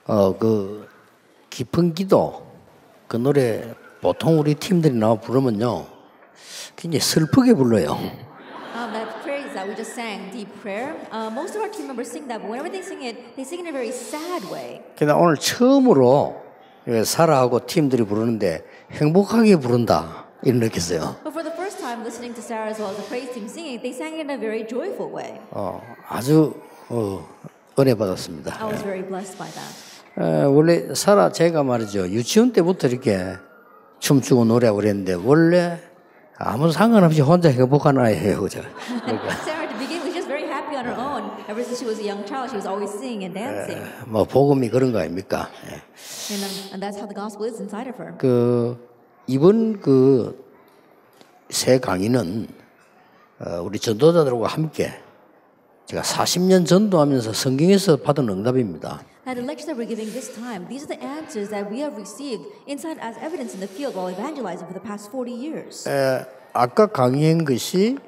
그 깊은 기도 그 노래 보통 우리 팀들이 나와 부르면요 굉장히 슬프게 불러요. That praise that we just sang, deep prayer. Most of our team members sing that, but whenever they sing it in a very sad way. 그러나 오늘 처음으로 사라하고 팀들이 부르는데 행복하게 부른다 이런 느꼈어요. But for the first time, listening to Sarah as well as the praise team singing, they sang it in a very joyful way. 아주 은혜 받았습니다. I was very blessed by that. 원래 사라 제가 말이죠 유치원 때부터 이렇게 춤추고 노래하고 그랬는데 원래 아무 상관없이 혼자 행복한 아이예요, 제가. Sarah, to begin, was just very happy on her own. Ever since she was a young child, she was always singing and dancing. 뭐 복음이 그런 거 아닙니까? And that's how the gospel is inside of her. 이번 새 강의는 우리 전도자들과 함께 제가 40년 전도하면서 성경에서 받은 응답입니다. And the lectures that we're giving this time, these are the answers that we have received inside as evidence in the field while evangelizing for the past 40 years. 아까 강의한 것이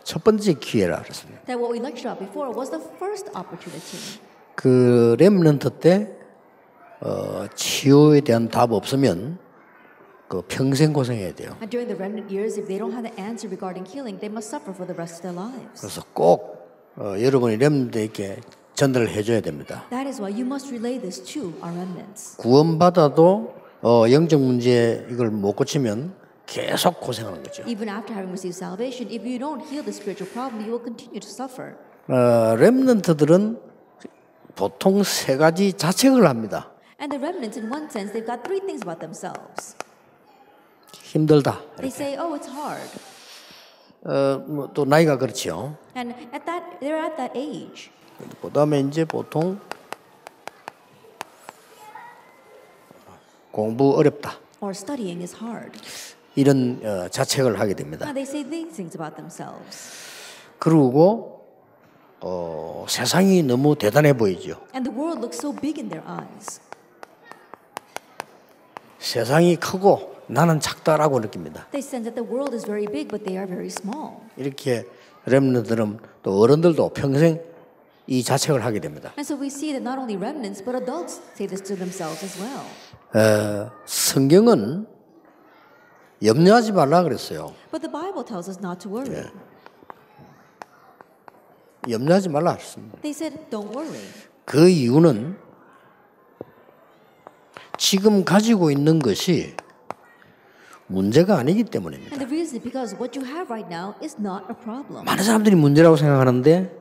첫 번째 기회라 그랬습니다. That what we lectured about before was the first opportunity. 그 렘넌트 때 치유에 대한 답 없으면 그 평생 고생해야 돼요. And during the remnant years, if they don't have the answer regarding healing, they must suffer for the rest of their lives. 그래서 꼭 여러분이 렘넌트에게 전달을 해줘야 됩니다. That is why you must relay this to our remnants. 구원받아도 영적 문제 이걸 못 고치면 계속 고생하는 거죠. Even after having received salvation, if you don't heal the spiritual problem, you will continue to suffer. 렘넌트들은 보통 세 가지 자책을 합니다. And the remnants, in one sense, they've got three things about themselves. 힘들다. They say, "Oh, it's hard." 뭐 또 나이가 그렇지요. And they're at that age. 그다음에 이제 보통 공부 어렵다. Or studying is hard. 이런 자책을 하게 됩니다. They say these things about themselves. 그리고 세상이 너무 대단해 보이죠. And the world looks so big in their eyes. 세상이 크고 나는 작다라고 느낍니다. They sense that the world is very big, but they are very small. 이렇게 렘넌트들은 또 어른들도 평생 이 자책을 하게 됩니다. And so we see that not only remnants, but adults say this to themselves as well. 성경은 염려하지 말라 그랬어요. But the Bible tells us not to worry. 염려하지 말라 그랬습니다. They said, "Don't worry." 그 이유는 지금 가지고 있는 것이 문제가 아니기 때문입니다. And the reason is because what you have right now is not a problem. 많은 사람들이 문제라고 생각하는데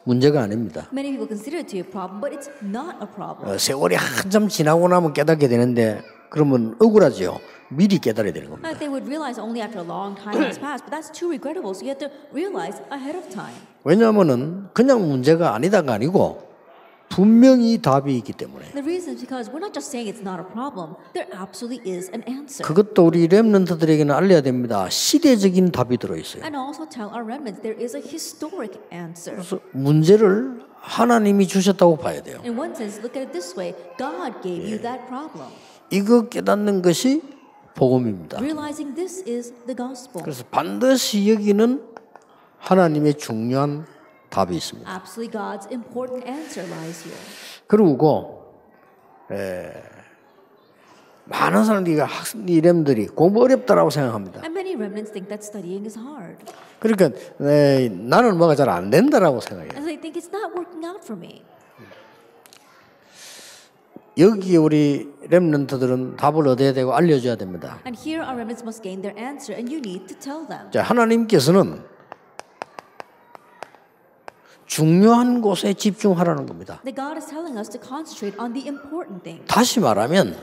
문제가 아닙니다. Many people consider it to be a problem, but it's not a problem. 세월이 한참 지나고 나면 깨닫게 되는데 그러면 억울하죠. 미리 깨달아야 되는 겁니다. They would realize only after a long time has passed, but that's too regrettable. So you have to realize ahead of time. 왜냐하면은 그냥 문제가 아니다가 아니고 분명히 답이 있기 때문에. The reason is because we're not just saying it's not a problem. There absolutely is an answer. 그것도 우리 렘넌트들에게는 알려야 됩니다. 시대적인 답이 들어 있어요. And also tell our remnants there is a historic answer. 그래서 문제를 하나님이 주셨다고 봐야 돼요. In one sense, look at it this way: God gave you that problem. 이거 깨닫는 것이 복음입니다. Realizing this is the gospel. 그래서 반드시 여기는 하나님의 중요한 답이 있습니다. Absolutely, God's important answer lies here. 그리고 많은 사람들이 렘들이 공부 어렵다라고 생각합니다. And many remnants think that studying is hard. 그러니까 나는 뭐가 잘 안 된다라고 생각해요. And they think it's not working out for me. 여기 우리 렘넌트들은 답을 얻어야 되고 알려줘야 됩니다. And here our remnants must gain their answer, and you need to tell them. 자, 하나님께서는 중요한 곳에 집중하라는 겁니다. That God is telling us to concentrate on the important things. 다시 말하면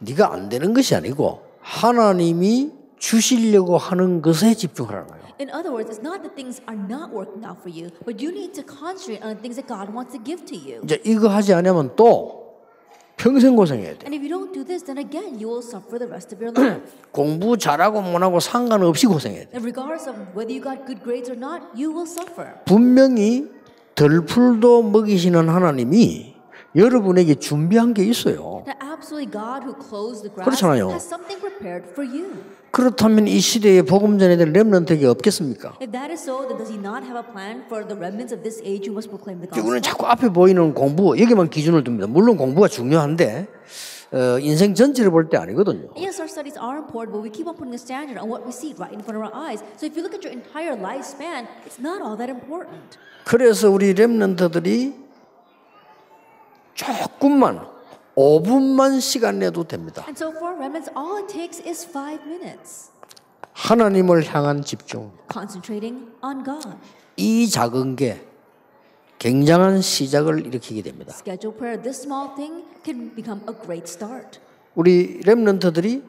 네가 안 되는 것이 아니고 하나님이 주시려고 하는 것에 집중하라는 거예요. In other words, it's not that things are not working out for you, but you need to concentrate on the things that God wants to give to you. 이제 이거 하지 않으면 또 평생 고생해야 돼. And if you don't do this, then again you will suffer the rest of your life. 공부 잘하고 못하고 상관없이 고생해야 돼. And regardless of whether you got good grades or not, you will suffer. 분명히 덜풀도 먹이시는 하나님이 여러분에게 준비한 게 있어요. That absolutely God who closed the grass 그렇잖아요. has something prepared prepared for you. 그렇다면 이 시대에 복음 전해될 렘넌트가 없겠습니까? If that is so, then does he not have a plan for the remnants of this age who must proclaim the gospel? 우리는 자꾸 앞에 보이는 공부 여기만 기준을 둡니다. 물론 공부가 중요한데 인생 전체를 볼 때 아니거든요. Yes, our studies are important, but we keep on putting a standard on what we see right in front of our eyes. So if you look at your entire lifespan, it's not all that important. 그래서 우리 렘넌트들이 조금만 5분만 시간 내도 됩니다. And so for remnants, all it takes is 5 minutes. 하나님을 향한 집중. Concentrating on God. 이 작은 게 굉장한 시작을 일으키게 됩니다. Schedule prayer. This small thing can become a great start. 우리 렘넌트들이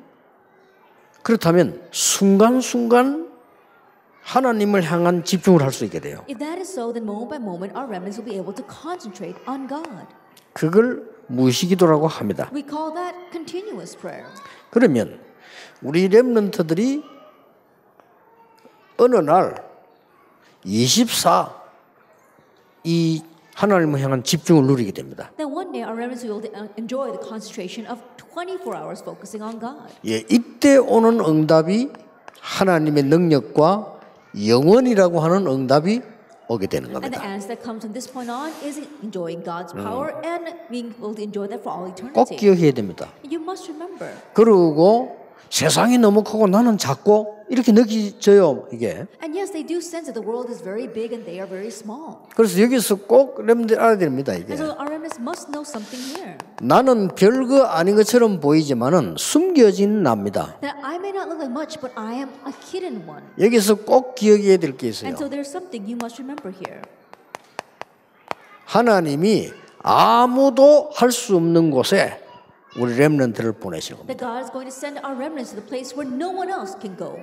그렇다면 순간순간 하나님을 향한 집중을 할 수 있게 돼요. If that is so, then moment by moment, our remnants will be able to concentrate on God. 그걸 무시기도라고 합니다. We call that continuous prayer. 그러면 우리 렘넌트들이 어느 날 24 이 하나님을 향한 집중을 누리게 됩니다. Then one day our remnants will enjoy the concentration of 24 hours focusing on God. 예, 이때 오는 응답이 하나님의 능력과 영원이라고 하는 응답이 오게 되는 And the 겁니다. answer that comes from this point on is enjoying God's power and being able to enjoy that for all 꼭 eternity. 기억해야 됩니다. You must remember. 그리고 세상이 너무 크고 나는 작고 이렇게 느껴져요, 이게. And yes, they do sense that the world is very big and they are very small. 그래서 여기서 꼭 렘들 알아야 됩니다, 이게. And so our remnants must know something here. 나는 별거 아닌 것처럼 보이지만은 숨겨진 납니다. That I may not look like much, but I am a hidden one. 여기서 꼭 기억해야 될 게 있어요. And so there's something you must remember here. 하나님이 아무도 할 수 없는 곳에 우리 렘넌트를 보내시는 겁니다. That God is going to send our remnants to the place where no one else can go.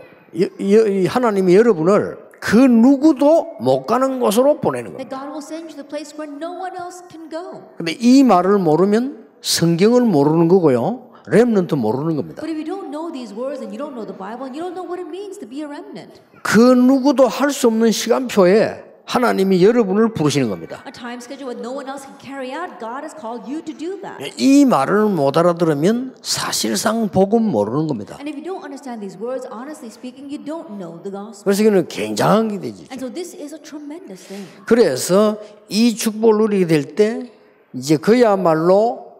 하나님이 여러분을 그 누구도 못 가는 곳으로 보내는 겁니다. That God will send you to the place where no one else can go. 근데 이 말을 모르면 성경을 모르는 거고요. 렘넌트 모르는 겁니다. But if you don't know these words and you don't know the Bible and you don't know what it means to be a remnant, 그 누구도 할 수 없는 시간표에 하나님이 여러분을 부르시는 겁니다. a time schedule what no one else can carry out, God has called you to do that. 이 말을 못 알아들으면 사실상 복음 모르는 겁니다. And if you don't understand these words, honestly speaking, you don't know the gospel. 그래서 이거는 굉장한 게 되죠. And so this is a tremendous thing. 그래서 이 축복을 누리게 될 때 이제 그야말로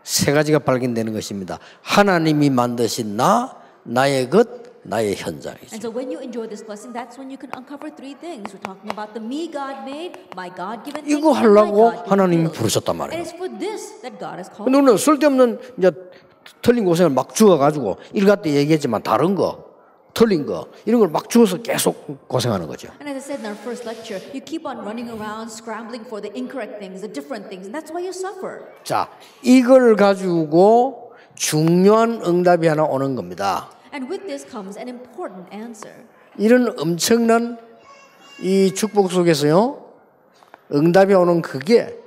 세 가지가 발견되는 것입니다. 하나님이 만드신 나의 것, 나의 현장이죠. And so when you enjoy this blessing, that's when you can uncover 3 things. We're talking about the me God made, my God-given thing, 이거 and my 하려고 God-given 하나님이 will. 부르셨단 And 말이에요. it's for this that God has called. 근데 우리는 쓸데없는 이제 틀린 고생을 막 주어가지고 일가 때 얘기했지만 다른 거, 틀린 거 이런 걸 막 주어서 계속 고생하는 거죠. And as I said in our first lecture, you keep on running around scrambling for the incorrect things, the different things, and that's why you suffer. 자, 이걸 가지고 중요한 응답이 하나 오는 겁니다. And with this comes an important answer. 이런 엄청난 이 축복 속에서요, 응답이 오는 그게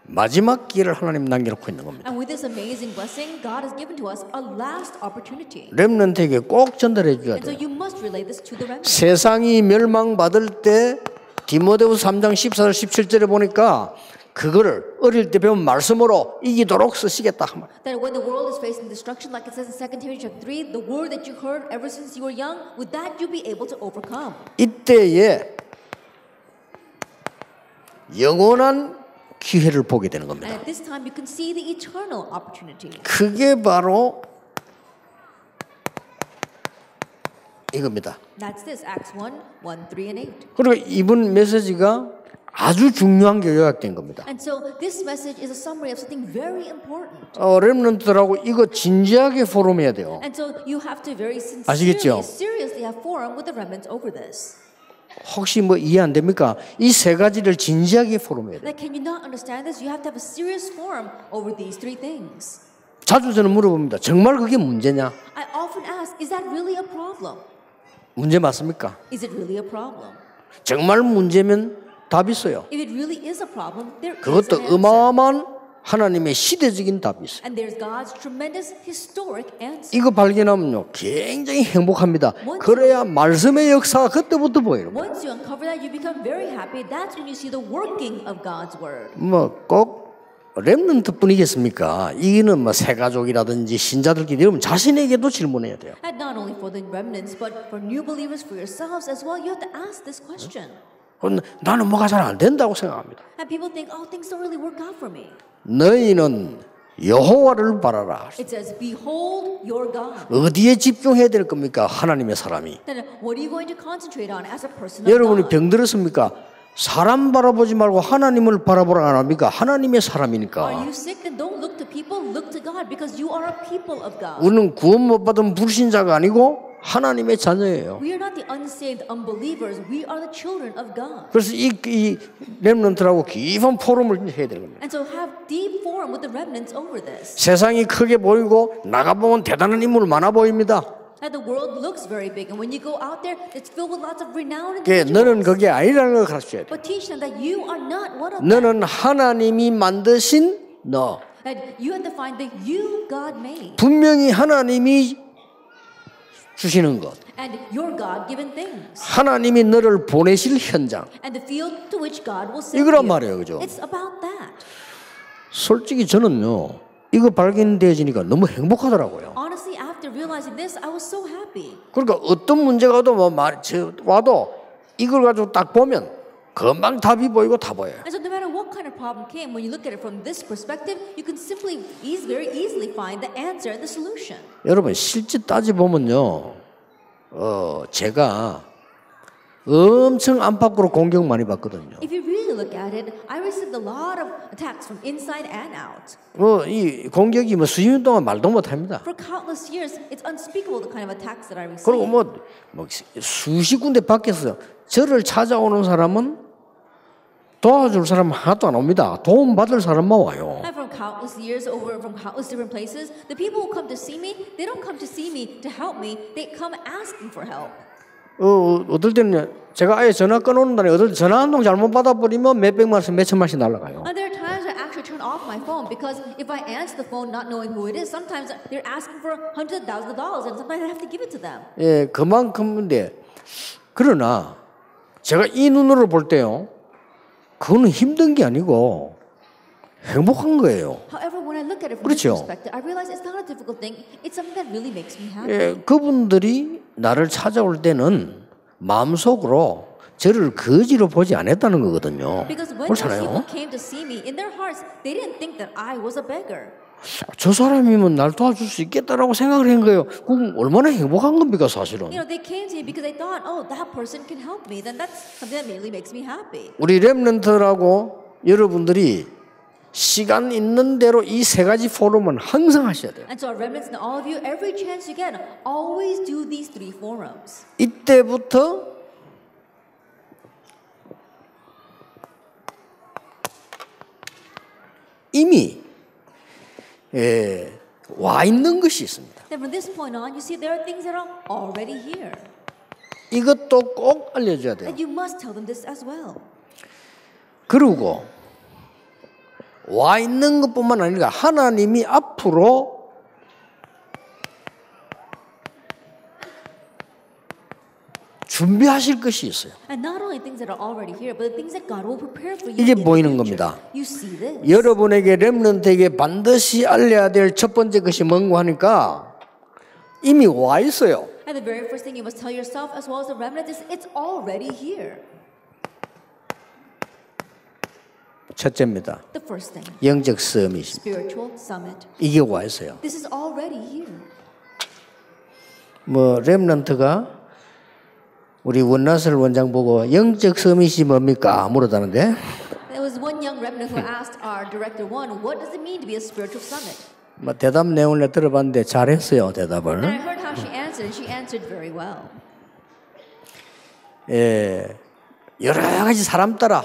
마지막 기회를 하나님 남겨놓고 있는 겁니다. And with this amazing blessing, God has given to us a last opportunity. 렘넌트에게 꼭 전달해 줘야 And so 돼요. you must relay this to the remnant. 세상이 멸망받을 때 디모데후서 3장 14절 17절에 보니까 그거를 어릴 때 배운 말씀으로 이기도록 쓰시겠다. That when the world is facing destruction, like it says in 2 Timothy chapter 3, the word that you heard ever since you were young, with that you'll be able to overcome. 이때에 영원한 기회를 보게 되는 And 겁니다. at this time, you can see the eternal opportunity. 그게 바로 이겁니다. That's this, Acts 1, 1, 3, and 8. 그리고 이번 메시지가 아주 중요한 게 요약된 겁니다. And so this message is a summary of something very important. 렘넌트들하고 이거 진지하게 포럼해야 돼요. And so you have to very 아시겠죠? seriously have forum with the remnants over this. 혹시 뭐 이해 안 됩니까? 이 세 가지를 진지하게 포럼해야 돼요. Like, can you not understand this? You have to have a serious forum over these 3 things. 자주 저는 물어봅니다. 정말 그게 문제냐? I often ask, is that really a problem? 문제 맞습니까? Is it really a problem? 정말 문제면 답 있어요. If it really is a problem, there is 그것도 an answer. 어마어마한 하나님의 시대적인 답이 있어요. And there's God's tremendous historic answer. 이거 발견하면요 굉장히 행복합니다. 그래야 말씀의 역사가 그때부터 보이는 거예요. Once you uncover that, you become very happy. That's when you see the working of God's word. 뭐 꼭 렘넌트뿐이겠습니까? 이는 뭐 새가족이라든지 신자들끼리 여러분 자신에게도 질문해야 돼요. And not only for the remnants, but for new believers, for yourselves as well, you have to ask this question. 나는 뭐가 잘 안 된다고 생각합니다. And people think, oh, things don't really work out for me. 너희는 여호와를 바라라. It says, behold your God. 어디에 집중해야 될 겁니까? 하나님의 사람이. Then what are you going to concentrate on as a person of 여러분이 God? 병들었습니까? 사람 바라보지 말고 하나님을 바라보라 안 합니까? 하나님의 Are 사람이니까. you sick? Then don't look to people, look to God, because you are a people of God. 우리는 구원 못 받은 불신자가 아니고 하나님의 자녀예요. We are not the unsaved unbelievers. We are the children of God. 그래서 이 렘넌트라고 깊은 포럼을 해야 되는 겁니다. And so have deep forum with the remnants over this. 세상이 크게 보이고 나가보면 대단한 인물 많아 보입니다. And the world looks very big, and when you go out there, it's filled with lots of renowned 너는 individuals. 그게 아니라는 걸 가르쳐야 돼. But teach them that you are not one of them. 너는 하나님이 만드신 너. That you have to find that you God made, 분명히 하나님이 주시는 것. and your God-given things, 하나님이 너를 보내실 현장. and the field to which God will send 이거란 you. 말이에요, 그죠? It's about that. 솔직히 저는요, 이거 발견되어지니까 너무 행복하더라고요. Honestly, after realizing this, I was so happy. 그러니까 어떤 문제가 와도 이걸 가지고 딱 보면 금방 답이 보이고 다 보여요. And so no matter what kind of problem came, when you look at it from this perspective, you can simply, very easily find the answer, the solution. 여러분 실제 따지 보면요, 제가 엄청 안팎으로 공격 많이 받거든요. If you really look at it, I received a lot of attacks from inside and out. 이 공격이 수십 년 동안 말도 못합니다. For countless years, it's unspeakable the kind of attacks that I 그리고 received. 수십 군데 밖에서 저를 찾아오는 사람은 도와줄 사람 하나도 안 옵니다. 도움 받을 사람만 와요. And from countless years over, from countless different places, the people who come to see me, they don't come to see me to help me. They come asking for help. 어떨 때는 제가 아예 전화 끊어놓는 날에 어떨 때 전화 한 통 잘못 받아버리면 몇백만씩 몇천만씩 날라가요. And there are times I actually turn off my phone because if I answer the phone not knowing who it is, sometimes they're asking for hundreds of thousands of dollars, and sometimes I have to give it to them. 예, 그만큼인데 그러나 제가 이 눈으로 볼 때요, 그거는 힘든 게 아니고 행복한 거예요. However, when I look at it from 그렇죠. this perspective, I realize it's not a difficult thing. It's something that really makes me happy. 예, 그분들이 나를 찾아올 때는 마음속으로 저를 거지로 보지 않았다는 거거든요. Because when those people 그렇잖아요. came to see me, in their hearts, they didn't think that I was a beggar. 저 사람이면 날 도와줄 수 있겠다라고 생각을 한 거예요. 그럼 얼마나 행복한 겁니까 사실은. You know, they came to me because they thought, oh, that person can help me. Then that's something that really makes me happy. 우리 렘넌트라고 여러분들이 시간 있는 대로 이 세 가지 포럼은 항상 하셔야 돼요. And so, our remnants and all of you, every chance you get, always do these 3 forums. 이때부터 이미 와 있는 것이 있습니다. Then from this point on, you see there are things that are already here. 이것도 꼭 알려줘야 돼요. And you must tell them this as well. 그리고 와 있는 것뿐만 아니라 하나님이 앞으로 준비하실 것이 있어요. And not only things that are already here, but the things that God will prepare for you. 이게 in the 보이는 future. 겁니다. You see this. 여러분에게 렘넌트에게 반드시 알려야 될 첫 번째 것이 뭔고 하니까 이미 와 있어요. And the very first thing you must tell yourself as well as the remnant is it's already here. 첫째입니다. The first thing, 영적 서밋. spiritual summit. 이게 와 있어요. This is already here. 렘넌트가 우리 원나슬 원장 보고 영적 서밋이 뭡니까 물었다는데 There was one young remnant who asked our director one, what does it mean to be a spiritual summit? 대답 내용을 내가 들어봤는데 잘했어요 And I 대답을. heard how she answered, and she answered very well. 여러 가지 사람 따라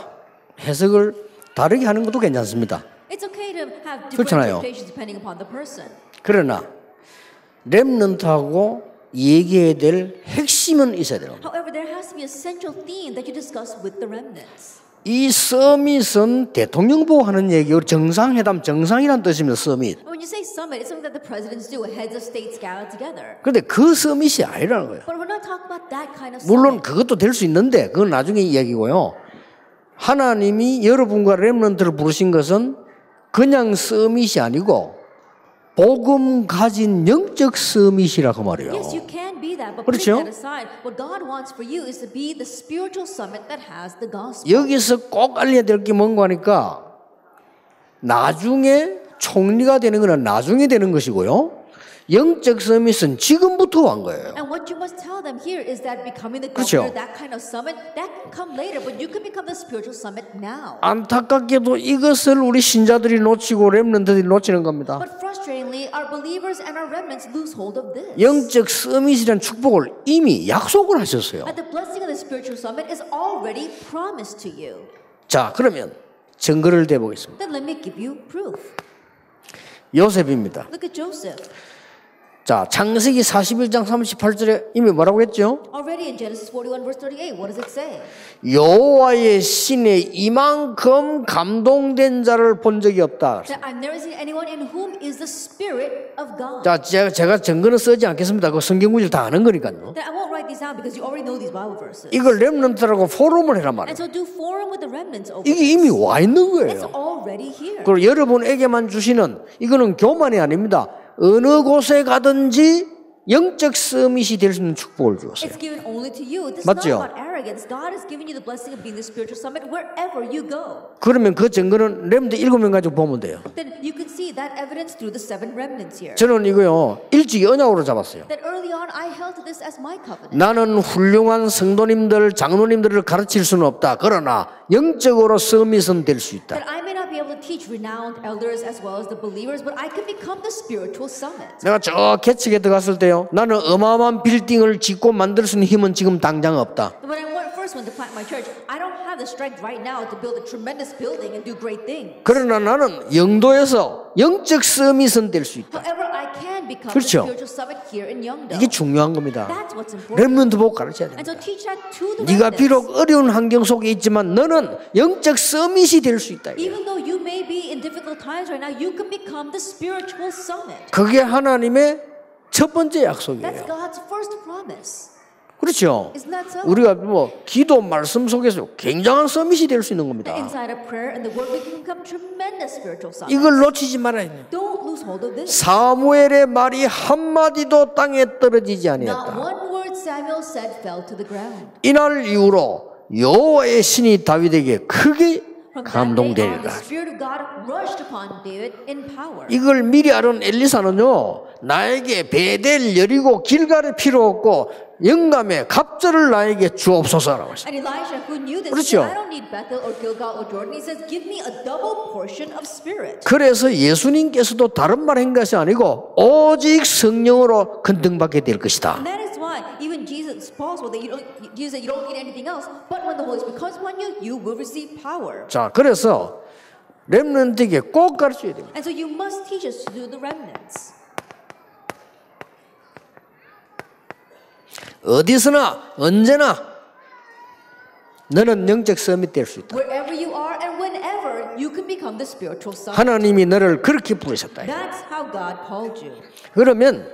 해석을 다르게 하는 것도 괜찮습니다. It's okay to have different 그렇잖아요. interpretations depending upon the person. 그러나 렘넌트하고 얘기해야 될 핵심은 있어야 돼요. However, there has to be a central theme that you discuss with the remnants. 이 서밋은 대통령 보고하는 얘기고 정상회담, 정상이란 뜻입니다. 서밋. When you say summit, it's something that the presidents do, heads of states gather together. 그런데 그 서밋이 아니라는 거예요. But we're not talking about that kind of 물론 summit. 그것도 될 수 있는데 그건 나중에 이야기고요. 하나님이 여러분과 렘넌트를 부르신 것은 그냥 서밋이 아니고 복음 가진 영적 서밋이라고 말이에요. Yes, you can be that, but 그렇죠? putting that aside, what God wants for you is to be the spiritual summit that has the gospel. 여기서 꼭 알려야 될 게 뭔가 하니까 나중에 총리가 되는 건 나중에 되는 것이고요. 영적 서밋은 지금부터 온 거예요. And what you must tell them here is that becoming the 그렇죠. governor, that kind of summit, that can come later, but you can become the spiritual summit now. 안타깝게도 이것을 우리 신자들이 놓치고 렘넌트들이 놓치는 겁니다. But frustratingly, our believers and our remnants lose hold of this. 영적 서밋이라는 축복을 이미 약속을 하셨어요. That the blessing of the spiritual summit is already promised to you. 자, 그러면 증거를 대보겠습니다. Then let me give you proof. 요셉입니다. Look at Joseph. 자, 창세기 41장 38절에 이미 뭐라고 했죠? Already in Genesis 41 verse 38, what does it say? 여호와의 신에 이만큼 감동된 자를 본 적이 없다. That I've never seen anyone in whom is the Spirit of God. 자, 제가 증거는 쓰지 않겠습니다. 그 성경 구절 다 아는 거니까요. That I won't write these down because you already know these Bible verses. 이걸 렘넌트라고 포럼을 해란 말이에요. And so do forum with the remnants over 이게 이미 와 있는 It's 거예요. already here. 그리고 여러분에게만 주시는 이거는 교만이 아닙니다. 어느 곳에 가든지 영적 서밋이 될 수 있는 축복을 주었어요. It's given only to you. This is 맞죠? not about arrogance. God has given you the blessing of being the spiritual summit wherever you go. 그러면 그 증거는 렘드 7명 가지고 보면 돼요. Then you can see that evidence through the 7 remnants here. 저는 이거요 일찍 언약으로 잡았어요. That early on I held to this as my covenant. 나는 훌륭한 성도님들, 장로님들을 가르칠 수는 없다. 그러나 영적으로 서밋은 될 수 있다. That I may not be able to teach renowned elders as well as the believers, but I can become the spiritual summit. 내가 저 개척에 들어갔을 때요. 나는 어마어마한 빌딩을 짓고 만들 수 있는 힘은 지금 당장 없다. When I first went to plant my church, I don't have the strength right now to build a tremendous building and do great things. 그러나 나는 영도에서 영적 서밋은 될 수 있다. However, I can become 그렇죠. the spiritual summit here in Yeongdo. 이게 중요한 겁니다. That's what's important. 렘넌트 보고 가르쳐야 And 됩니다. so teach that to the 네가 remnants. 비록 어려운 환경 속에 있지만 너는 영적 서밋이 될 수 있다. Even though you may be in difficult times right now, you can become the spiritual summit. 그게 하나님의 첫 번째 That's 약속이에요. God's first promise. 그렇죠. Isn't that so? 우리가 뭐 기도 말씀 속에서 굉장한 서밋이 될 수 있는 겁니다. Inside of prayer and the word, we can become tremendous spiritual summits. 이걸 놓치지 말아야 돼요. Don't lose hold of this. 사무엘의 말이 한마디도 땅에 떨어지지 Not 아니했다. one word Samuel said fell to the ground. 이날 이후로 여호와의 신이 다윗에게 크게 From that day on, 감동되리라. the Spirit of God rushed upon David in power. 이걸 미리 알은 엘리사는요, 나에게 베델, 여리고, 길갈이 필요 없고 영감의 갑절을 나에게 주옵소서라고 했어요. And Elijah, who knew this, 그렇죠. said, I don't need Bethel or Gilgal or Jordan. He says, give me a double portion of spirit. 그래서 예수님께서도 다른 말 한 것이 아니고 오직 성령으로 건등받게 될 것이다. And that is why even Jesus, Paul told that Jesus said you don't need anything else, but when the Holy Spirit comes upon you, you will receive power. 자, 그래서 렘넌트에게 꼭 가르쳐야 됩니다. And so you must teach us to do the remnants. 어디서나 언제나 너는 영적 서밋 될 수 있다. Wherever you are and whenever, you can become the spiritual summit. 하나님이 너를 그렇게 부르셨다. That's how God called you. 그러면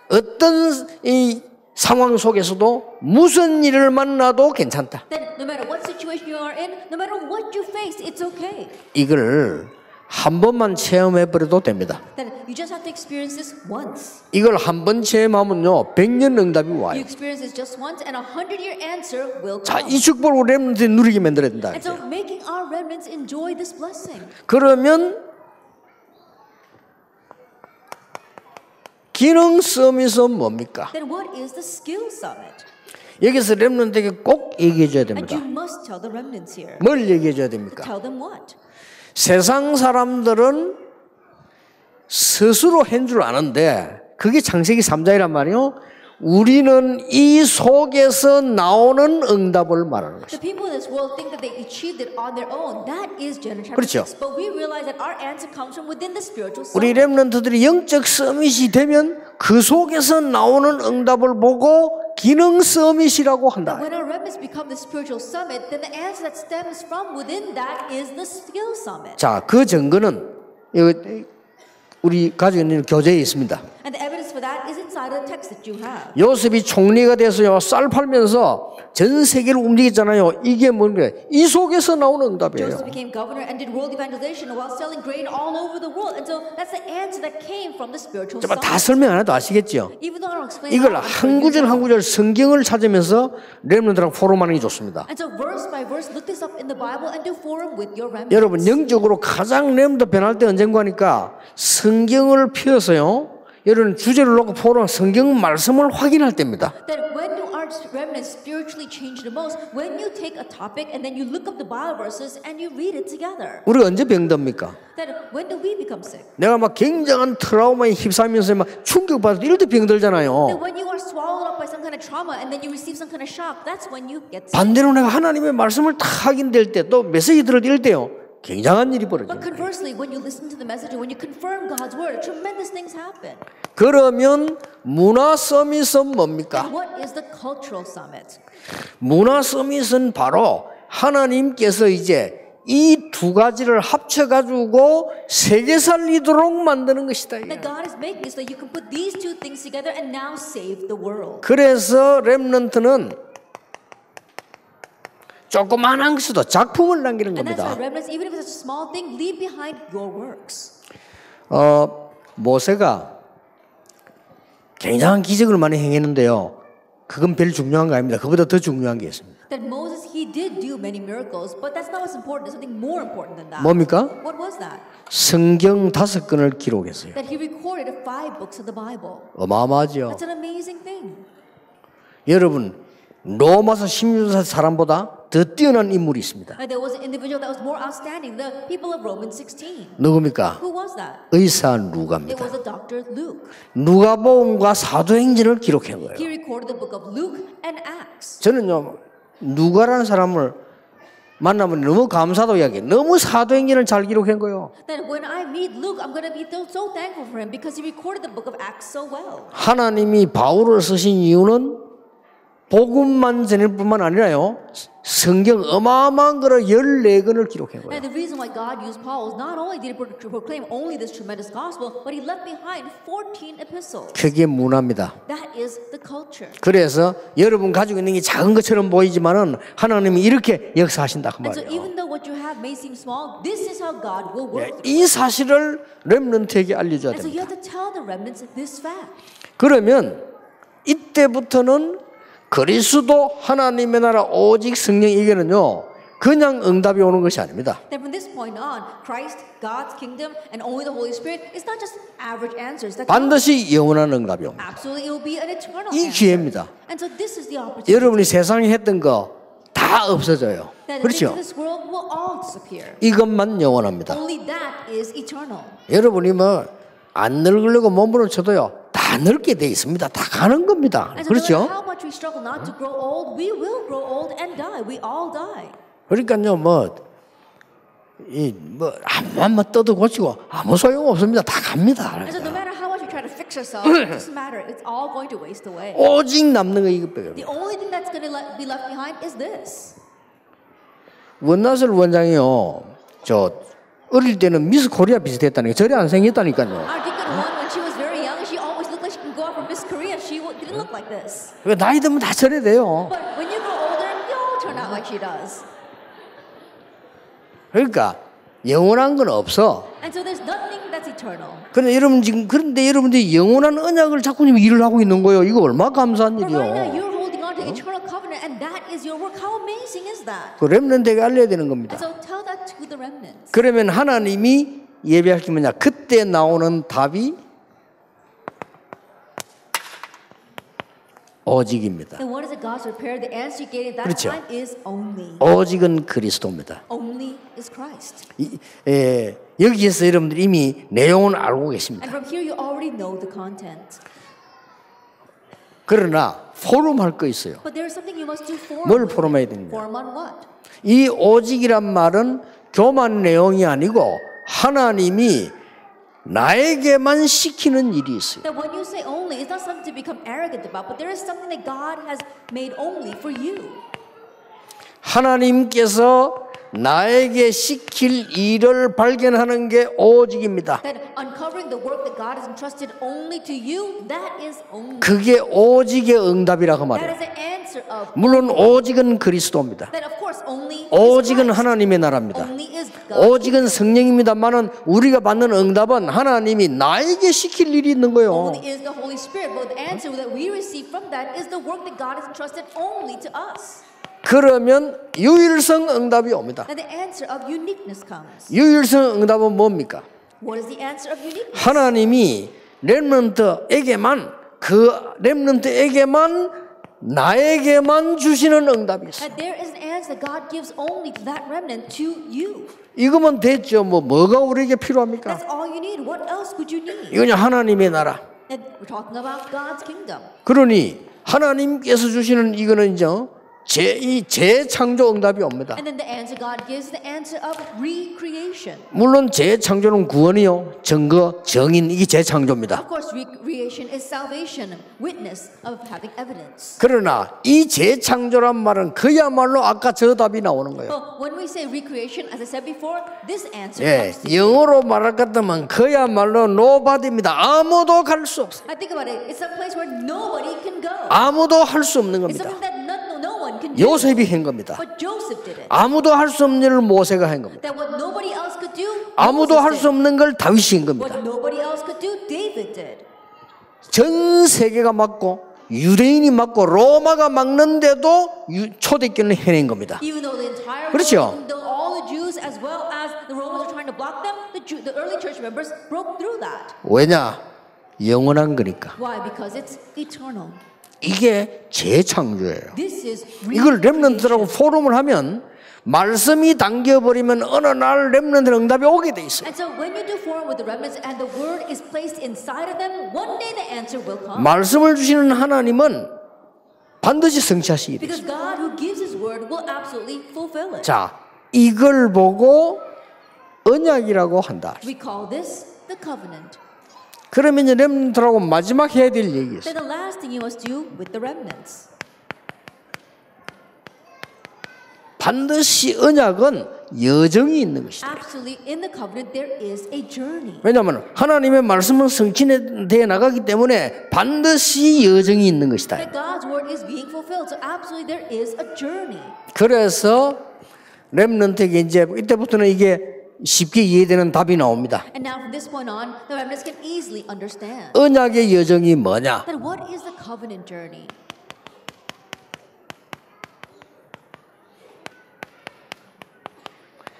어떤 이 상황 속에서도 무슨 일을 만나도 괜찮다. Then no matter what situation you are in, no matter what you face, it's okay. 이걸 한 번만 체험해 버려도 됩니다. Then you just have to experience this once. 이걸 한 번 체험하면요 100년 응답이 You 와요. experience this just once, and 100-year answer will 자, come. 이 축복을 렘넌트 누리게 만들어야 된다. And so making our remnants enjoy this blessing. 그러면 기능 서밋은 뭡니까? Then what is the skill summit? 여기서 렘넌트에게 꼭 얘기해 줘야 And 됩니다. you must tell the remnants here. 뭘 얘기해 줘야 됩니까? Tell them what? 세상 사람들은 스스로 한 줄 아는데 그게 창세기 3장이란 말이요. 우리는 이 속에서 나오는 응답을 말하는 The 것이다. people in this world think that they achieved it on their own. That is Genesis chapter 그렇죠. 6. But we realize that our answer comes from within the spiritual 우리 summit. 렘넌트들이 영적 서밋이 되면 그 속에서 나오는 응답을 보고 기능 서밋이라고 한다. When our remnants become the spiritual summit, then the answer that stems from within that is the skill summit. 자, 그 증거는 우리 가지고 있는 교재에 있습니다. And the evidence for that is inside side of the text that you have. 요셉이 총리가 돼서요 쌀 팔면서 전 세계를 움직였잖아요. 이게 뭔가 이 속에서 나오는 응답이에요. Joseph became governor and did world evangelization while selling grain all over the world. And so that's the answer that came from the spiritual 정말 다 side. 설명 안 해도 아시겠죠? Even though I don't explain 이걸 how, 한 구절 한 구절 성경을 찾으면서 렘넌트랑 포럼하는 게 좋습니다. And so verse by verse, look this up in the Bible and do forum with your remnants. 여러분 영적으로 가장 렘넌트 변할 때 언젠가니까 성경을 펴서요. 여러분 주제를 놓고 포럼 성경 말씀을 확인할 때입니다. That when do our remnants spiritually change the most? When you take a topic and then you look up the Bible verses and you read it together. 우리가 언제 병듭니까? That when do we become sick? 내가 막 굉장한 트라우마에 휩싸이면서 막 충격받아서 이럴 때 That 병들잖아요. when you are swallowed up by some kind of trauma and then you receive some kind of shock, that's when you get sick. 반대로 내가 하나님의 말씀을 다 확인될 때 또 메시지 들을 때요. 굉장한 일이 But 벌어집니다. conversely, when you listen to the message and when you confirm God's word, tremendous things happen. 그러면 문화 서밋은 뭡니까? And what is the cultural summit? 문화 서밋은 바로 하나님께서 이제 이 두 가지를 합쳐가지고 세계 살리도록 만드는 것이다. That God is making it so that you can put these two things together and now save the world. 그래서 렘넌트는 조그만한 것도 작품을 남기는 And that's why 겁니다. remnants, even if it's a small thing, leave behind your works. 모세가 굉장한 기적을 많이 행했는데요. 그건 별 중요한 거 아닙니다. 그보다 더 중요한 게 있습니다. That Moses, he did do many miracles, but that's not what's important. There's something more important than that. 뭡니까? What was that? 성경 5권을 기록했어요. That he recorded 5 books of the Bible. 어마어마하죠. That's an amazing thing. 여러분 로마서 16세 사람보다 더 뛰어난 인물이 있습니다. There was an individual that was more outstanding, the people of Romans 16. 누굽니까? Who was that? 의사 It 누가입니다. was a Dr. Luke. 누가복음과 사도행전을 기록한 거예요. He recorded the book of Luke and Acts. 저는요 누가라는 사람을 만나면 너무 감사도 이야기해요. 너무 사도행전을 잘 기록한 거예요. That when I meet Luke, I'm going to be so thankful for him because he recorded the book of Acts so well. 하나님이 바울을 쓰신 이유는 복음만 전할 뿐만 아니라요. 성경 어마어마한 거를 14권을 기록한 거예요. And the reason why God used Paul was not only did he proclaim only this tremendous gospel, but he left behind 14 epistles. 그게 문화입니다. That is the culture. 그래서 여러분 가지고 있는 게 작은 것처럼 보이지만은 하나님이 이렇게 역사하신다 그 And so 말이에요. even though what you have may seem small, this is how God will work. 이 사실을 렘넌트에게 알려줘야 And so you 됩니다. have to tell the remnants this fact. 그러면 이때부터는 그리스도 하나님의 나라 오직 성령 이게는요 그냥 응답이 오는 것이 아닙니다. Then from this point on, Christ, God's kingdom, and only the Holy Spirit is not just average answers. That 반드시 영원한 응답이 옵니다. absolutely, it will be an eternal 이 answer. 기회입니다. And so this is the opportunity. 여러분이 세상에 했던 거 다 없어져요. That the things 그렇죠? of this world will all disappear. 이것만 영원합니다. Only that is eternal. 여러분이 뭐 안 늙으려고 몸부림 쳐도요 다 늙게 돼 있습니다. 다 가는 겁니다. And so no matter 그렇죠? how much we struggle not to grow old, we will grow old and die. We all die. 그러니까요 한번 떠도 고치고 아무 소용 없습니다. 다 갑니다. And so no matter how much we try to fix ourselves, it doesn't matter. It's all going to waste away. 오직 남는 거 이것밖에. The only thing that's going to be left behind is this. 원나슬 원장이요 저 어릴 때는 미스 코리아 비슷했다니까 저리 안 생겼다니까요. Our Deacon One, when she was very young, she always looked like she could go out for Miss Korea. She didn't look like this. 왜 나이 들면 다 저래 돼요. But when you grow older, you all turn out like she does. 그러니까 영원한 건 없어. And so there's nothing that's eternal. 그런데 여러분들이 영원한 언약을 자꾸 일을 하고 있는 거예요. 이거 얼마나 감사한 But right now, 일이요. you're holding on to the eternal covenant, and that is your work. How amazing is that? 그 렘넌트에게 알려야 되는 겁니다. And so tell that to the remnants. 그러면 하나님이 예배할 게 뭐냐? 그때 나오는 답이 오직입니다. And what is it God's prepared? The answer you gave at that 그렇죠. time is only. 오직은 그리스도입니다. Only is Christ. 여기에서 여러분들 이미 내용을 알고 계십니다. And from here, you already know the content. 그러나 포럼할 거 있어요. But there is something you must do for. 뭘 포럼해야 됩니까? Forum on what? 이 오직이란 말은 교만 내용이 아니고 하나님이 나에게만 시키는 일이 있어요. That when you say only, it's not something to become arrogant about, but there is something that God has made only for you. 하나님께서 나에게 시킬 일을 발견하는 게 오직입니다. That uncovering the work that God has entrusted only to you, that is only. 그게 오직의 응답이라고 That 말해요. is the answer of. 물론 오직은 그리스도입니다. That of course only. 오직은 is Christ. 하나님의 나라입니다. Only is God. 오직은 성령입니다만은 우리가 받는 응답은 하나님이 나에게 시킬 일이 있는 거예요. Only is the Holy Spirit, but the answer that we receive from that is the work that God has entrusted only to us. 그러면 유일성 응답이 옵니다. And the answer of uniqueness comes. 유일성 응답은 뭡니까? What is the answer of uniqueness? 하나님이 렘넌트에게만 그 렘넌트에게만 나에게만 주시는 응답이 있어요. That there is an answer that God gives only to that remnant to you. 이거면 됐죠. 뭐가 우리에게 필요합니까? That's all you need. What else could you need? 이건 하나님의 나라. And we're talking about God's kingdom. 그러니 하나님께서 주시는 이거는 이제 재창조 응답이 옵니다. And then the answer God gives is the answer of recreation. 물론 재창조는 구원이요, 증거, 정인 이게 재창조입니다. Of course, recreation is salvation, witness of having evidence. 그러나 이 재창조란 말은 그야말로 아까 저 답이 나오는 거예요. But when we say recreation, as I said before, this answer 예, comes to you. 영어로 말할 것 같으면 그야말로 nobody입니다. 아무도 갈 수 없어요. I think about it. It's a place where nobody can go. 아무도 할 수 없는 It's 겁니다. something that no one can do. 요셉이 한 겁니다. But Joseph did it. 아무도 할 수 없는 일을 모세가 한 겁니다. That what nobody else could do, 아무도 할 Moses 수 did. 없는 걸 다윗이 한 겁니다. What nobody else could do, David did. 전 세계가 막고 유대인이 막고 로마가 막는데도 초대교회는 해낸 겁니다. Even though the entire 그렇죠. world, even though all the Jews as well as the Romans are trying to block them, the early church members broke through that. 왜냐? 영원한 거니까. Why? Because it's eternal. 이게 재창조예요. This is 이걸 렘넌트라고 recreation. 포럼을 하면 말씀이 당겨버리면 어느 날 렘넌트 응답이 오게 돼 있어요. And so when you do forum with the remnants and the word is placed inside of them, one day the answer will come. 말씀을 주시는 하나님은 반드시 성취하시게 돼 Because 있어요. God who gives His word will absolutely fulfill it. 자, 이걸 보고 언약이라고 한다. We call this the covenant. 그러면 이제 렘넌트라고 마지막 해야 될 얘기 있어요. Then the last thing you must do with the remnants. 반드시 언약은 여정이 있는 것이다. Absolutely, in the covenant there is a journey. 왜냐하면 하나님의 말씀은 성취되어 나가기 때문에 반드시 여정이 있는 것이다. That God's word is being fulfilled. So absolutely there is a journey. 그래서 렘넌트에게 이제 이때부터는 이게 쉽게 이해되는 답이 나옵니다. And now from this point on, the remnants can easily understand. 언약의 여정이 뭐냐? Then what is the covenant journey?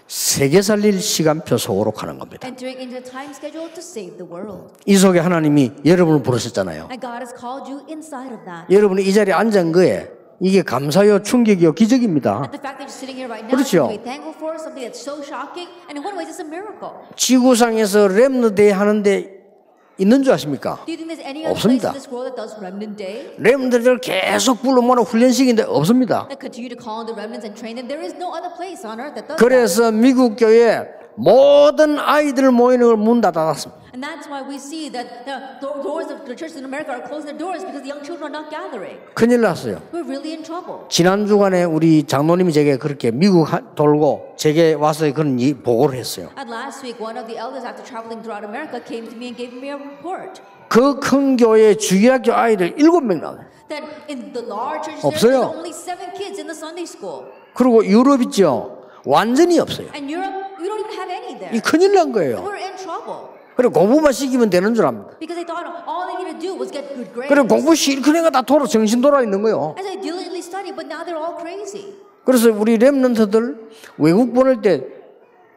세계 살릴 시간표 속으로 가는 겁니다. Entering into the time schedule to save the world. 이 속에 하나님이 여러분을 부르셨잖아요. And God has called you inside of that. 여러분이 이 자리에 앉은 거에 이게 감사요, 충격이요, 기적입니다. And the fact that you're sitting here right now, 그렇죠. you be thankful for something that's so shocking, and in one way, it's a miracle. 지구상에서 렘넌트 하는데 있는 줄 아십니까? Do you think there's any other place 없습니다. in this world that does remnant day? 렘넌트를 계속 불러 모아 훈련시키는데 없습니다. That continue to call on the remnants and train them? There is no other place on earth that does that. 그래서 미국 교회 모든 아이들 모이는 걸 문 다 닫았습니다. And that's why we see that the doors of the churches in America are closing their doors because the young children are not gathering. 큰일 났어요. We're really in trouble. 지난 주간에 우리 장로님이 제게 그렇게 미국 돌고 제게 와서 그런 보고를 했어요. And last week, one of the elders, after traveling throughout America, came to me and gave me a report 그 큰 교회 주일학교 아이들 7명 나와요. that in the large churches 없어요. there's only 7 kids in the Sunday school. 그리고 유럽 있죠. 완전히 없어요. And Europe, we don't even have any there. 이 큰일 난 거예요. We're in trouble. 그리고 공부만 시키면 되는 줄 압니다. Because they thought all they need to do was get good grades. 그리고 공부 실컷 해가 다 정신 돌아 있는 거예요. As they diligently study, but now they're all crazy. 그래서 우리 렘넌트들 외국 보낼 때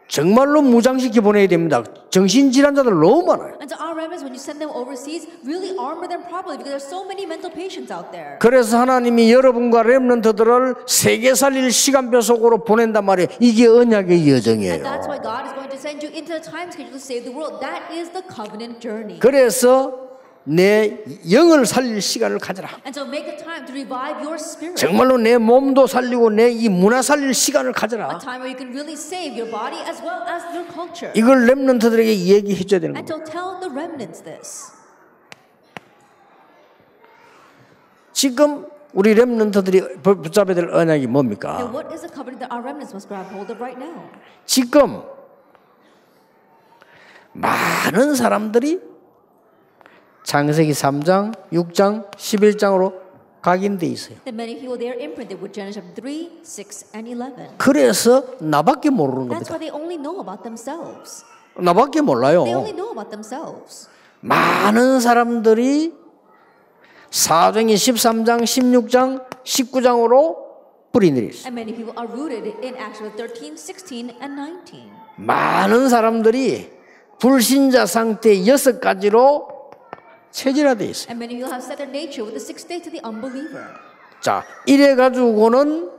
정말로 무장시켜 보내야 됩니다. 정신질환자들 너무 많아요. And to our remnants, when you send them overseas, really armor them properly because there's so many mental patients out there. 그래서 하나님이 여러분과 렘넌트들을 세계 살릴 시간표 속으로 보낸단 말이에요. 이게 언약의 And 여정이에요. that's why God is going to send you into the time schedule to save the world. That is the covenant journey. 그래서 내 영을 살릴 시간을 가져라. And so make a time to revive your spirit. 정말로 내 몸도 살리고 내 이 문화 살릴 시간을 A 가져라. time where you can really save your body as well as your culture. 이걸 렘넌트들에게 얘기해 줘야 되는 And 겁니다. so tell the remnants this. 지금 우리 렘넌트들이 붙잡아야 될 언약이 뭡니까? And what is the covenant that our remnants must grab hold of right now? 지금 많은 사람들이 창세기 3장, 6장, 11장으로 각인돼 있어요. That many people they are imprinted with Genesis 3, 6, and 11. 그래서 나밖에 모르는 That's 겁니다. why they only know about themselves. 나밖에 몰라요. They only know about themselves. 많은 사람들이 사도행전 13장, 16장, 19장으로 뿌리내렸어요. And many people are rooted in Acts 13, 16, and 19. 많은 사람들이 불신자 상태 6가지로 체질화되어 있어요. And many people have set their nature with the sixth day to the unbeliever. 자, 이래 가지고는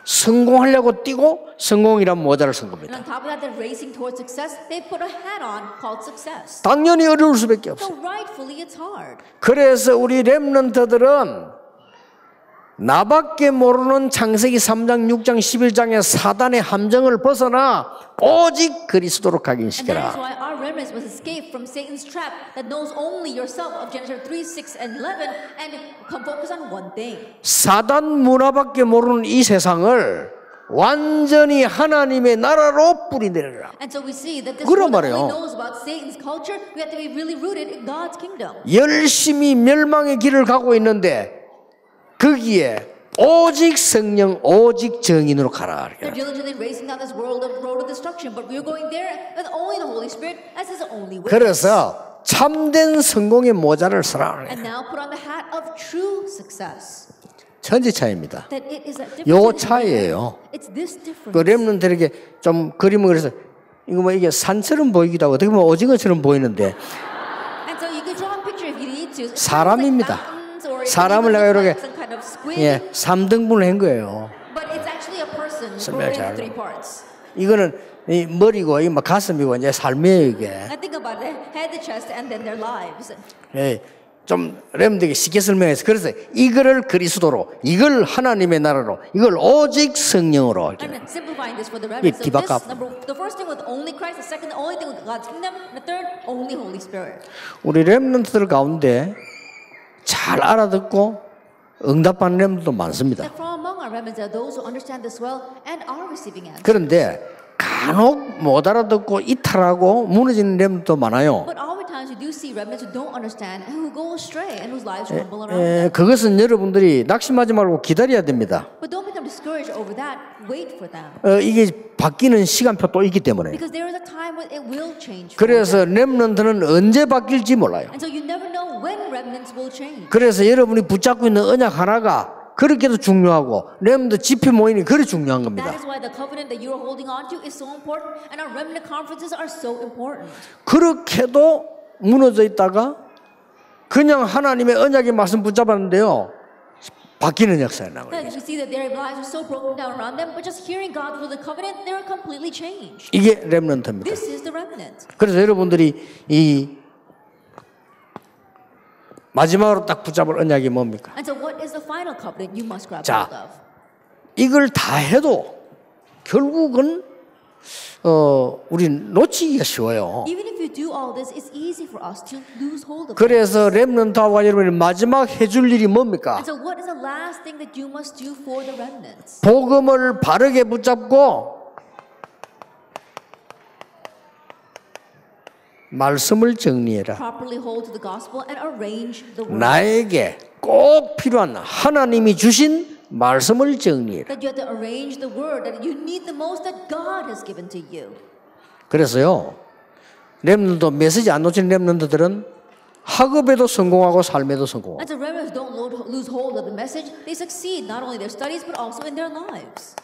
성공하려고 뛰고 성공이란 모자를 쓴 And 겁니다. on top of that, they're racing towards success. They put a hat on called success. 당연히 어려울 수밖에 없어요. So rightfully, it's hard. 그래서 우리 렘넌트들은 나밖에 모르는 창세기 3장, 6장, 11장의 사단의 함정을 벗어나 오직 그리스도로 And that is 각인시켜라. why our remnants must escape from Satan's trap that knows only yourself of Genesis 3, 6, and 11 and come focus on one thing. 사단 문화밖에 모르는 이 세상을 완전히 하나님의 나라로 뿌리내려라. And so we see that this 그런 world that 말이에요. only knows about Satan's culture, we have to be really rooted in God's kingdom. 열심히 멸망의 길을 가고 있는데 거기에 오직 성령, 오직 정인으로 가라. They're diligently racing down this road of destruction, but we're going there with only the Holy Spirit as His only way. 그래서 참된 성공의 모자를 쓰라. And now put on the hat of true success. 천지 차이입니다. That it is a 요 difference. 차이예요. It's this difference. 그 렘넌트에게 좀 그림을 그래서 이거 뭐 이게 산처럼 보이기도 하고 어떻게 보면 오징어처럼 보이는데 And so you can draw a picture if you need to. 사람입니다. Or 사람을 내가 이렇게 some kind of squid. 예, 3등분을 한 거예요. But it's actually a person 설명을 broken into 잘 three parts. 이거는 이 머리고 이 막 가슴이고 이제 삶이에요 이게. I think about the head, the chest, and then their lives. 예, 좀 렘들에게 쉽게 설명해서 그래서 이거를 그리스도로, 이걸 하나님의 나라로, 이걸 오직 성령으로. 이렇게. I'm simplifying this for the remnants. So 뒤바꿔. this, the first thing with only Christ, the second, the only thing with God's kingdom, and the third, only Holy Spirit. 우리 렘넌트들 가운데 잘 알아듣고 응답하는 렘들도 많습니다. And from among our remnants are those who understand this well and are receiving answers. 그런데 간혹 못 알아듣고 이탈하고 무너지는 렘도 많아요. But oftentimes we do see remnants who don't understand and who go astray and whose lives crumble around 예, them. 그것은 여러분들이 낙심하지 말고 기다려야 됩니다. But don't become discouraged over that. Wait for them. 이게 바뀌는 시간표 또 있기 때문에. Because there is a time when it will change. for 그래서 them. 렘넌트는 언제 바뀔지 몰라요. And so you never know when remnants will change. 그래서 여러분이 붙잡고 있는 언약 하나가 그렇게도 중요하고 렘넌트 집회 모임이 그리 중요한 겁니다. That is why the covenant that you are holding on to is so important, and our remnant conferences are so important. 그렇게도 무너져 있다가 그냥 하나님의 언약의 말씀 붙잡았는데요. 바뀌는 역사가 나와요. That we see that their lives are so broken down around them, but just hearing God's will, the covenant, they are completely changed. 이게 렘넌트입니다. This is the remnant. 그래서 여러분들이 이 마지막으로 딱 붙잡을 언약이 뭡니까? And so what is the final covenant you must grab 자, hold of? 이걸 다 해도 결국은 우린 놓치기가 쉬워요. Even if you do all this, it's easy for us to lose hold of it. 그래서 렘넌트와 여러분이 마지막 해줄 일이 뭡니까? And so what is the last thing that you must do for the remnants? 복음을 바르게 붙잡고 말씀을 정리해라. Properly hold to the gospel and arrange the word. 나에게 꼭 필요한 하나님이 주신 말씀을 정리해라. That you have to arrange the word that you need the most that God has given to you. 그래서요, 렘넌트 메시지 안 놓치는 렘넌트들은 학업에도 성공하고 삶에도 성공하고. And so remnants don't lose hold of the message. They succeed not only in their studies but also in their lives.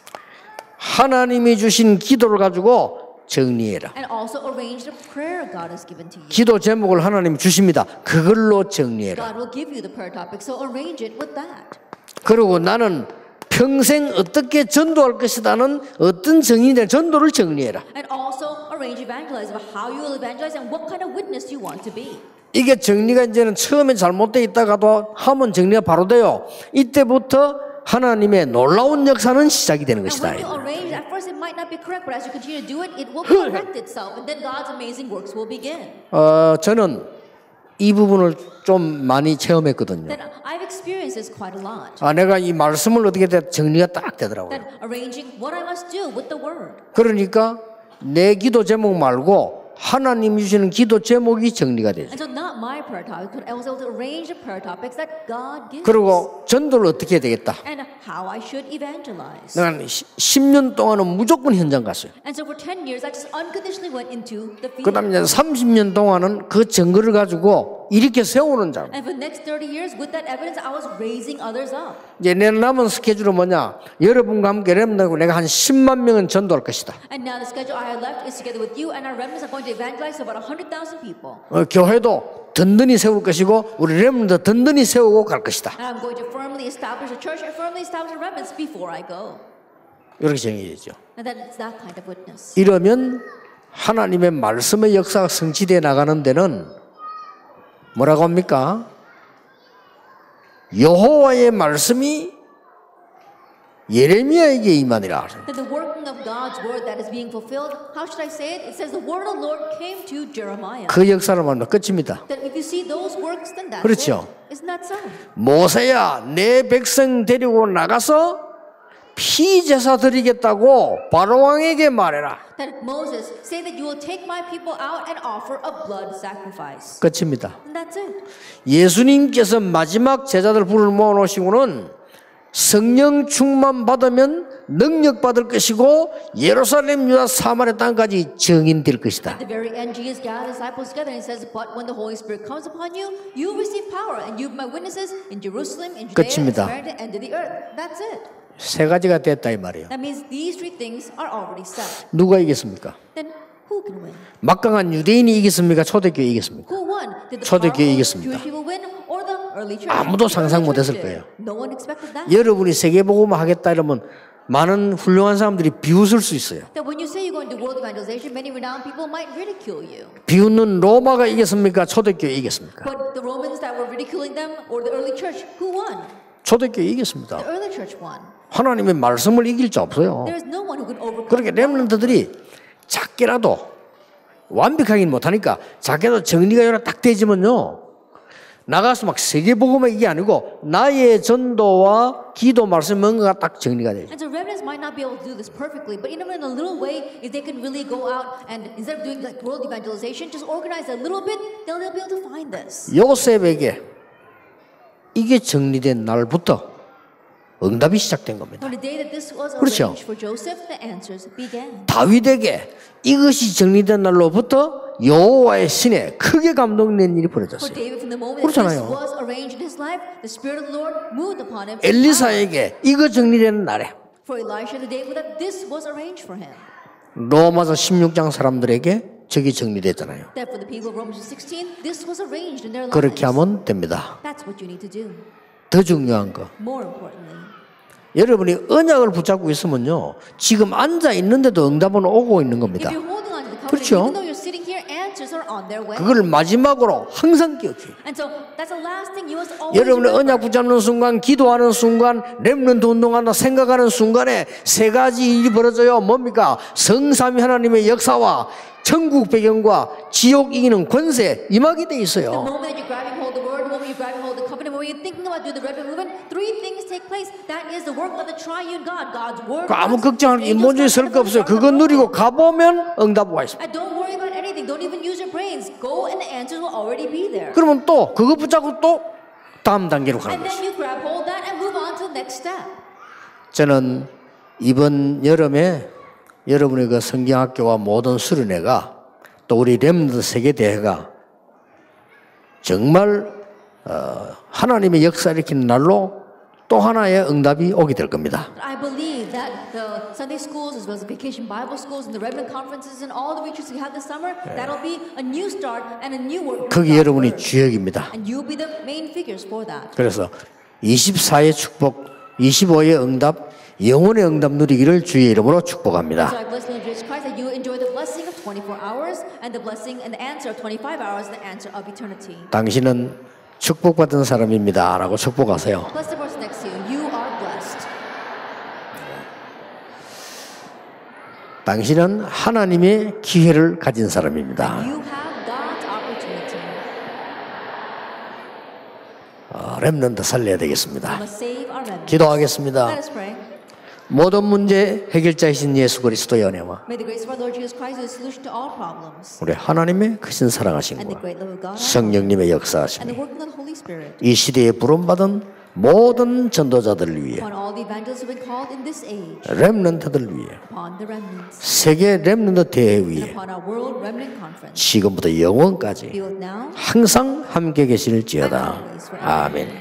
하나님이 주신 기도를 가지고 정리해라. And also arrange the prayer God has given to you. 기도 제목을 하나님이 주십니다. 그걸로 정리해라. God will give you the prayer topic, so arrange it with that. 그리고 나는 평생 어떻게 전도할 것이다는 어떤 정의된 전도를 정리해라. And also arrange evangelize about how you will evangelize and what kind of witness you want to be. 이게 정리가 이제는 처음에 잘못되어 있다가도 하면 정리가 바로 돼요. 이때부터 하나님의 놀라운 역사는 시작이 되는 And 것이다. when you arrange, at first it might not be correct, but as you continue to do it, it will correct itself, and then God's amazing works will begin. 저는 이 부분을 좀 많이 체험했거든요. then I've experienced this quite a lot. 내가 이 말씀을 어떻게 정리가 딱 되더라고요. Then arranging what I must do with the word. 그러니까 내 기도 제목 말고 하나님 주시는 기도 제목이 정리가 되죠. And so not my prayer topics, but I was able to arrange the prayer topics that God gives. 그리고 전도를 어떻게 해야 되겠다. And how I should evangelize. 내가 10년 동안은 무조건 현장 갔어요. And so for 10 years, I just unconditionally went into the field. 그 다음에 30년 동안은 그 증거를 가지고 이렇게 세우는 자. And for the next 30 years, with that evidence, I was raising others up. 이제 내 남은 스케줄은 뭐냐? 여러분과 함께 렘넌트고 내가 한 10만 명은 전도할 것이다. And now the schedule I have left is together with you and our remnants are going to evangelize to about 100,000 people. 교회도 든든히 세울 것이고 우리 렘넌트 든든히 세우고 갈 것이다. And I'm going to firmly establish a church and firmly establish the remnants before I go. 이렇게 정의되죠. And then it's that kind of witness. 이러면 하나님의 말씀의 역사가 성취되어 나가는 데는 뭐라고 합니까? 여호와의 말씀이 예레미야에게 임하니라. That the working of God's word that is being fulfilled, how should I say it? It says the word of the Lord came to Jeremiah. 그 역사를 말하면 끝입니다. That if you see those works, then that's 그렇죠. it. Isn't that so? 모세야 내 백성 데리고 나가서 피제사 드리겠다고 바로 왕에게 말해라. That Moses, say that you will take my people out and offer a blood sacrifice. 끝입니다. And that's it. 예수님께서 마지막 제자들 불을 모아놓으시고는 성령 충만 받으면 능력 받을 것이고 예루살렘 유다 사마리아 땅까지 증인될 것이다. At the very end, Jesus gathered disciples together and he says, "But when the Holy Spirit comes upon you, you receive power, and you be my witnesses in Jerusalem, in Judea, and 끝입니다. Samaria, to the end of the earth." That's it. 세 가지가 됐다 이 말이에요. That means these three things are already set. 누가 이겼습니까? Then who can win? 막강한 유대인이 이겼습니까? 초대교회 이겼습니까? Who won? Did the 초대교회 powerful 이겼습니다. Jewish people win, or the early church? 아무도 The 상상 early 못했을 church 거예요. did. No one expected that. 여러분이 세계복음 하겠다 이러면 많은 훌륭한 사람들이 비웃을 수 있어요. That when you say you're going to do world evangelization, many renowned people might ridicule you. 비웃는 로마가 이겼습니까? 초대교회 이겼습니까? But the Romans that were ridiculing them, or the early church, who won? 초대교회 이겼습니다. The early church won. 하나님의 말씀을 이길 자 없어요. There is no one who can overcome. 그렇게 렘넌트들이 작게라도 완벽하긴 못하니까 작게라도 정리가 여러 딱 되지면요 나가서 막 세계복음의 이게 아니고 나의 전도와 기도 말씀 뭔가가 딱 정리가 되죠. And so remnants might not be able to do this perfectly, but even in a little way, if they can really go out and instead of doing like world evangelization, just organize a little bit, they'll be able to find this. 요셉에게 이게 정리된 날부터 응답이 시작된 겁니다. On the day that this was 그렇죠. arranged for Joseph, the answers began. 다윗에게 이것이 정리된 날로부터 여호와의 신에 크게 감동된 일이 For 벌어졌어요. David, from the moment that this 그렇잖아요. was arranged in his life, the Spirit of the Lord moved upon him. 엘리사에게 이거 정리된 날에 For Elisha, the day that this was arranged for him. 로마서 16장 사람들에게 저기 정리됐잖아요. That for the people of Romans 16, this was arranged in their lives. 그렇게 하면 됩니다. That's what you need to do. 더 중요한 거. More importantly, 여러분이 언약을 붙잡고 있으면요. 지금 앉아 있는데도 응답은 오고 있는 if 겁니다. you're holding on to the covenant, 그렇죠. even though you're sitting here, answers are on their way. 그걸 마지막으로 항상 기억해요. And so that's the last thing you must always 여러분이 remember. 언약 붙잡는 순간, 기도하는 순간, 렘넌트 운동한다 생각하는 순간에 세 가지 일이 벌어져요. 뭡니까? 성삼위 하나님의 역사와 천국 배경과 지옥 이기는 권세 임하게 돼 The 있어요. moment that you're grabbing hold of the word, the moment you're grabbing hold of the covenant, when you're thinking about doing the red movement, three things take place. That is the work of the triune God, God's word. 아무 걱정할 인본주의 쓸 거 없어요. 그거 누리고 가보면 응답 와 있습니다. And don't worry about anything. Don't even use your brains. Go and the answers will already be there. 그러면 또 그거 붙잡고 또 다음 단계로 가는 And 거죠. then you grab hold of that and move on to the next step. 저는 이번 여름에 여러분의 그 성경학교와 모든 수련회가 또 우리 렘넌트 세계대회가 정말 하나님의 역사 일으키는 날로 또 하나의 응답이 오게 될 겁니다. I believe that the Sunday schools, as well as the vacation Bible schools and the Reverend conferences and all the retreats we have this summer, that'll be a new start and a new work. 그게 여러분이 주역입니다. And you'll be the main figures for that. 그래서 24의 축복, 25의 응답, 영혼의 응답 누리기를 주의 이름으로 축복합니다. So I bless the Lord Jesus Christ that you enjoy the blessing of 24 hours and the blessing and the answer of 25 hours, the answer of eternity. 당신은 축복받은 사람입니다. 라고 축복하세요. Bless the person next to you. You are blessed. 당신은 하나님의 기회를 가진 사람입니다. You have God's opportunity. 렘넌트 살려야 We 되겠습니다. must save our remnant. 기도하겠습니다. Let us pray. 모든 문제 해결자이신 예수 그리스도의 은혜와 May the grace of our Lord Jesus Christ be the solution to all problems. 우리 하나님의 크신 And the 사랑하심과 great love of God. 성령님의 And the 역사하심이 working of the Holy Spirit. 이 시대에 부름받은 모든 전도자들을 위해 Upon all the evangelists who have been called in this age. 렘넌트들 위해 Upon the remnants. 세계 렘넌트 대회 And 위해 upon our World Remnant Conference. 지금부터 영원까지 Be with now. 항상 함께 계실지어다. 아멘.